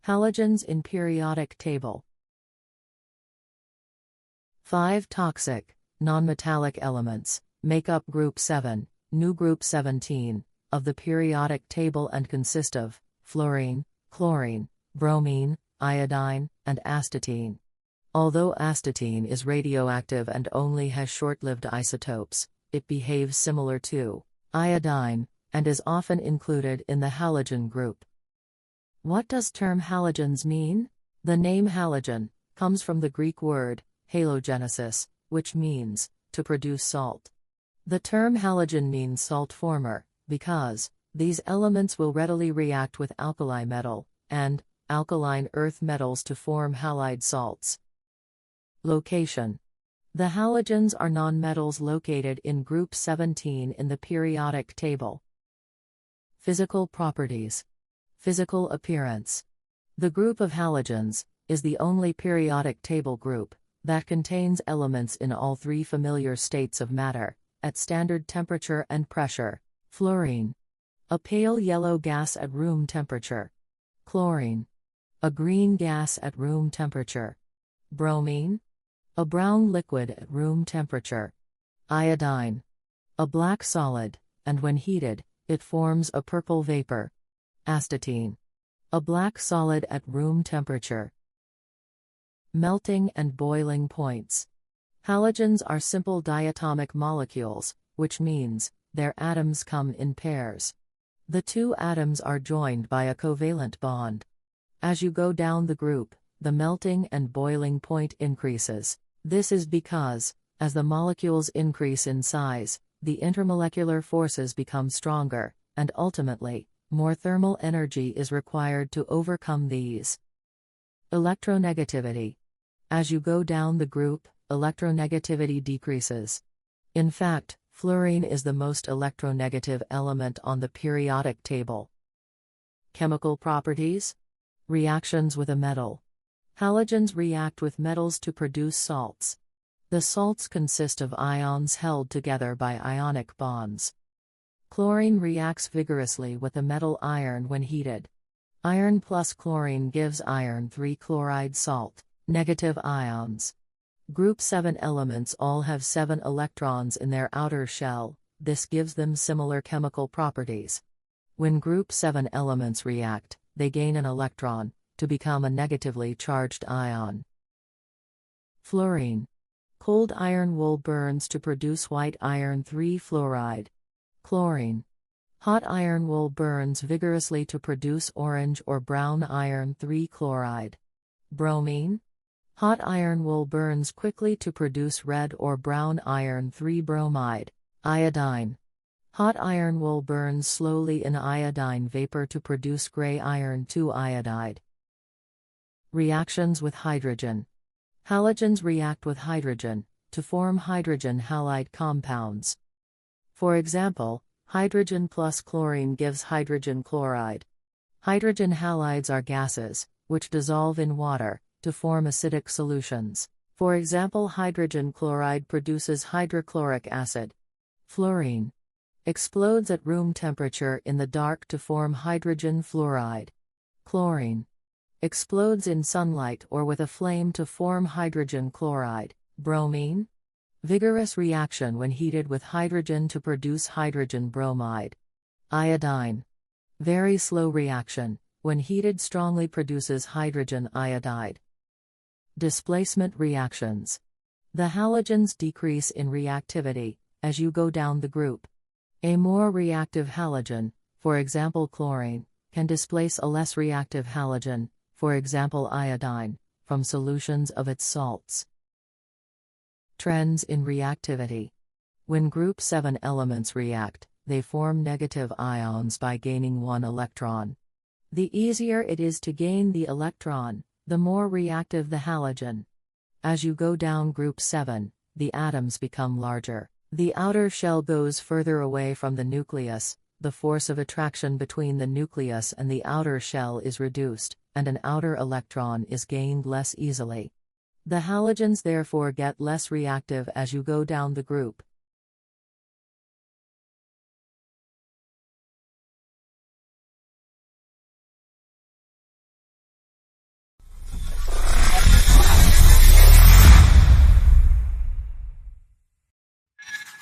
Halogens in periodic table. 5 toxic, nonmetallic elements make up Group 7, new Group 17, of the periodic table and consist of fluorine, chlorine, bromine, iodine, and astatine. Although astatine is radioactive and only has short-lived isotopes, it behaves similar to iodine, and is often included in the halogen group. What does term halogens mean? The name halogen comes from the Greek word halogenesis, which means to produce salt. The term halogen means salt former, because these elements will readily react with alkali metal and alkaline earth metals to form halide salts. Location. The halogens are nonmetals located in Group 17 in the periodic table. Physical properties. Physical appearance. The group of halogens is the only periodic table group that contains elements in all 3 familiar states of matter, at standard temperature and pressure. Fluorine, a pale yellow gas at room temperature. Chlorine, a green gas at room temperature. Bromine, a brown liquid at room temperature. Iodine, a black solid, and when heated, it forms a purple vapor. Astatine, a black solid at room temperature. Melting and boiling points. Halogens are simple diatomic molecules, which means their atoms come in pairs. The 2 atoms are joined by a covalent bond. As you go down the group, the melting and boiling point increases. This is because, as the molecules increase in size, the intermolecular forces become stronger, and ultimately, more thermal energy is required to overcome these. Electronegativity. As you go down the group, electronegativity decreases. In fact, fluorine is the most electronegative element on the periodic table. Chemical properties. Reactions with a metal. Halogens react with metals to produce salts. The salts consist of ions held together by ionic bonds. Chlorine reacts vigorously with the metal iron when heated. Iron plus chlorine gives iron 3-chloride salt, negative ions. Group 7 elements all have 7 electrons in their outer shell, this gives them similar chemical properties. When Group 7 elements react, they gain an electron, to become a negatively charged ion. Fluorine. Cold iron wool burns to produce white iron 3-fluoride. Chlorine. Hot iron wool burns vigorously to produce orange or brown iron 3-chloride. Bromine. Hot iron wool burns quickly to produce red or brown iron 3-bromide. Iodine. Hot iron wool burns slowly in iodine vapor to produce gray iron 2-iodide. Reactions with hydrogen. Halogens react with hydrogen to form hydrogen halide compounds. For example, hydrogen plus chlorine gives hydrogen chloride. Hydrogen halides are gases, which dissolve in water, to form acidic solutions. For example, hydrogen chloride produces hydrochloric acid. Fluorine explodes at room temperature in the dark to form hydrogen fluoride. Chlorine explodes in sunlight or with a flame to form hydrogen chloride. Bromine. Vigorous reaction when heated with hydrogen to produce hydrogen bromide. Iodine. Very slow reaction, when heated strongly produces hydrogen iodide. Displacement reactions. The halogens decrease in reactivity as you go down the group. A more reactive halogen, for example chlorine, can displace a less reactive halogen, for example iodine, from solutions of its salts. Trends in reactivity. When Group 7 elements react, they form negative ions by gaining 1 electron. The easier it is to gain the electron, the more reactive the halogen. As you go down Group 7, the atoms become larger. The outer shell goes further away from the nucleus, the force of attraction between the nucleus and the outer shell is reduced, and an outer electron is gained less easily. The halogens therefore get less reactive as you go down the group.